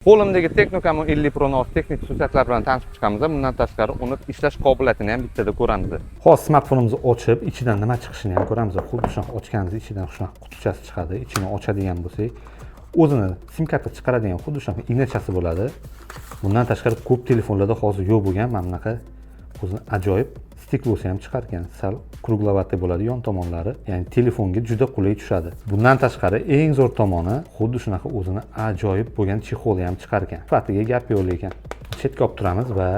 Qo'limdagi Tecnocamo 50 Pro o'z texnik xususiyatlari bilan tanishib chiqamiz. Bundan tashqari uni ishlash qobiliyatini ham bittada ko'ramiz. Hozir smartfonimizni ochib, ichidan nima chiqishini ham ko'ramiz. Xuddi shunaqa ochganingizda ichidan shunaqa qutichasi chiqadi. Ichini ochadigan bo'lsak, o'zini sim karta chiqaradigan xuddi shunaqa ignachasi bo'ladi. Bundan tashqari ko'p telefonlarda hozir yo'q bo'lgan mana bunaqa o'zini ajoyib stiklosi ham chiqargan. Sal kruglovati bo'ladi yon tomonlari, ya'ni telefonga juda qulay tushadi. Bundan tashqari eng zo'r tomoni xuddi shunaqa o'zini ajoyib bo'lgan chexoli ham chiqargan. Sifatiga gap yo'q lekin. Chetga olib turamiz va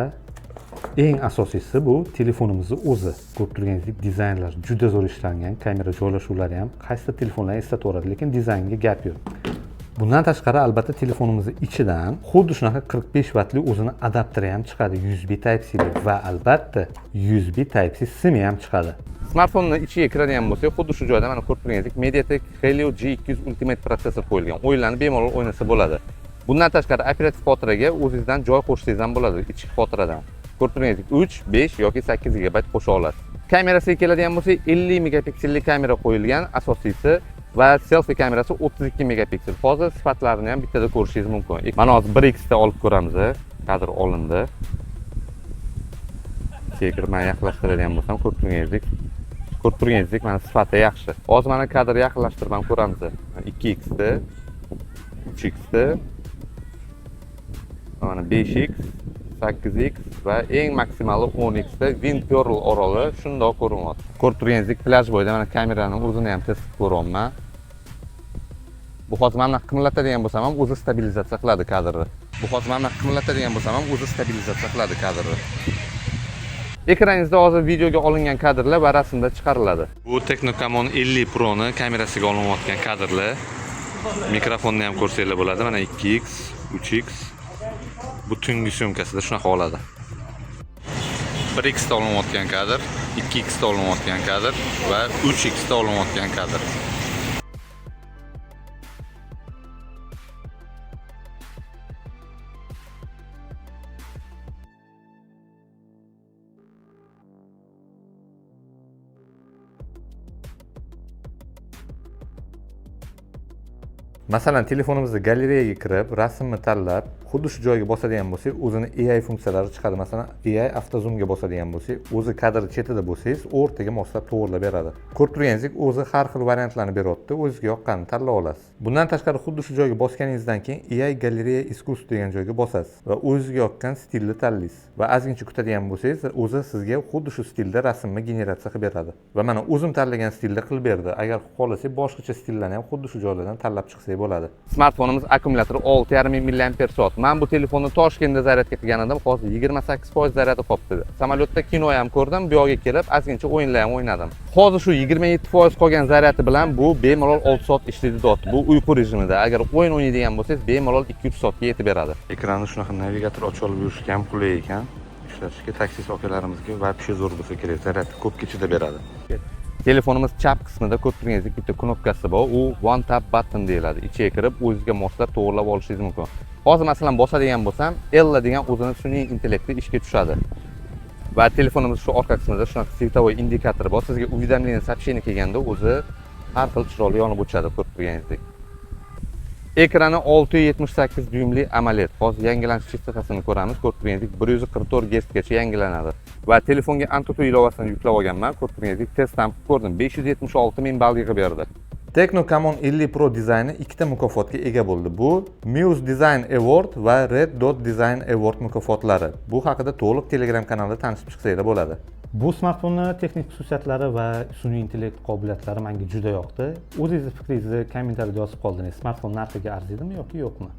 eng asosiysi bu telefonimizni o'zi. Ko'rib turganingizdek dizaynlar juda zo'r ishlangan, kamera joylashuvlari ham qaysi telefonlarni eslataveradi, lekin dizaynga gap yo'q. Bundan tashqari albatta telefonimizni ichidan xuddi shunaqa 45 vatli o'zini adapteri ham chiqadi, USB Type-C va albatta USB Type-C sim ham chiqadi. Smartfonning ichiga kiradigan bo'lsak, xuddi shu joyda mana ko'rib turganingizdek MediaTek Helio G200 Ultimate prosessor qo'yilgan. O'yinlarni bemalol o'ynasa bo'ladi. Bundan tashqari operativ xotiraga o'zingizdan joy qo'shsangiz ham bo'ladi ichki xotiradan. Ko'rib turganingizdek 3, 5 yoki 8 GB qo'sha olasiz. Kamerasiga keladigan bo'lsak, 50 megapikselli kamera qo'yilgan asosiysi va selfie kamerasi 32 megapiksel. Hozir sifatlarini ham bittada ko'rishingiz mumkin. Mana hozir 1x da olib ko'ramiz. Kadr olindi. Chekir men yaqinlashtiradigan bo'lsam, ko'rib turganingizdek mana sifati yaxshi. Hozir mana kadr yaqinlashtirib ham ko'ramiz. 2x da, 3x da, mana 5x, 8x va eng maksimali 10x da Windpearl oroli shundoq ko'rinyapti. Ko'rib turganingizdek plyaj bo'yida mana kameraning o'zini ham test qilib ko'ryapman. Bu hozir mana qimlatadigan bo'lsam ham o'zi stabilizatsiya qiladi kadrni. Ekraningizda hozir videoga olingan kadrlar va rasmda chiqariladi. Bu Tecnocamo 50 Pro ni kamerasiga olinayotgan kadrlar. Mikrofonni ham ko'rsanglar bo'ladi. Mana 2x, 3x. Bu tungi syomkasida shunaqa oladi. 1x da olinayotgan kadr, 2x da olinayotgan kadr va 3x da olinayotgan kadr. Masalan, telefonimizda galereyaga kirib, rasmni tanlab, xuddi shu joyga bosadigan bo'lsak, o'zini AI funksiyalari chiqadi. Masalan, AI avtozoomga bosadigan bo'lsak, o'zi kadr chetida bo'lsangiz, o'rtaga moslab to'g'rilab beradi. Ko'rib turganingizdek, o'zi har xil variantlarni beryapti, o'zingizga yoqqanini tanlab olasiz. Bundan tashqari xuddi shu joyga bosganingizdan keyin AI galereya искусств degan joyga bosasiz va o'zingizga yoqqan stilni tanlaysiz. Va ozgincha kutadigan bo'lsangiz, o'zi sizga xuddi shu stilda rasmni generatsiya qilib beradi. Va mana o'zim tanlagan stilda qilib berdi. Agar xohlasak, boshqacha stillarni ham xuddi shu joylardan tanlab chiqsak bo'ladi. Smartfonimiz akkumulyatori 6,5 mAh. Men bu telefonni Toshkentda zaryadga qilgan edim, hozir 28% zaryadi qolibdi. Samolyotda kino ham ko'rdim, bu yoqqa kelib, ozgincha o'yinlar ham o'ynadim. Hozir shu 27% qolgan zaryadi bilan bu bemalol 6 soat ishlaydi dot. Bu uyqu rejimida. Agar o'yin o'ynaydigan bo'lsangiz, bemalol 2-3 soatga yetib beradi. Ekranda shunaqa navigator ochib olib yurishga ham qulay ekan. Ishlashga taksi akalarimizga vobshe zo'r bo'lsa kerak, zaryad ko'p kechida beradi. Telefonimiz chap qismida ko'rib turganingizdek bitta knopkasi bor. U one tap button deyiladi. Ichiga kirib, o'zingizga moslab to'g'rilab olishingiz mumkin. Hozir masalan bosadigan bo'lsam, Ella degan o'zini sun'iy intellektli ishga tushadi. Va telefonimiz shu orqa qismida shunaqa svetовой indikator bor. Sizga уведомление сообщение kelganda o'zi har xil chiroyli yonib o'chadi, ko'rib turganingizdek. Ekrani 6.78 dyumli AMOLED. Hozir yangilanish chastotasini ko'ramiz. Ko'rib turganingizdek 144 Hz gacha yangilanadi. Va telefonga Antutu ilovasini yuklab olganman. Ko'rib turganingizdek test ham ko'rdim. 576 ming ball yig'ib berdi. Tecnocamo 50 Pro dizayni ikkita mukofotga ega bo'ldi. Bu Muse Design Award va Red Dot Design Award mukofotlari. Bu haqida to'liq Telegram kanalida tanishib chiqsanglar bo'ladi. Bu smartfonning texnik xususiyatlari va sun'iy intellekt qobiliyatlari menga juda yoqdi. O'zingiz fikringizni kommentariyada yozib qoldingiz. Smartfon narxiga arziydimi yoki yo'qmi?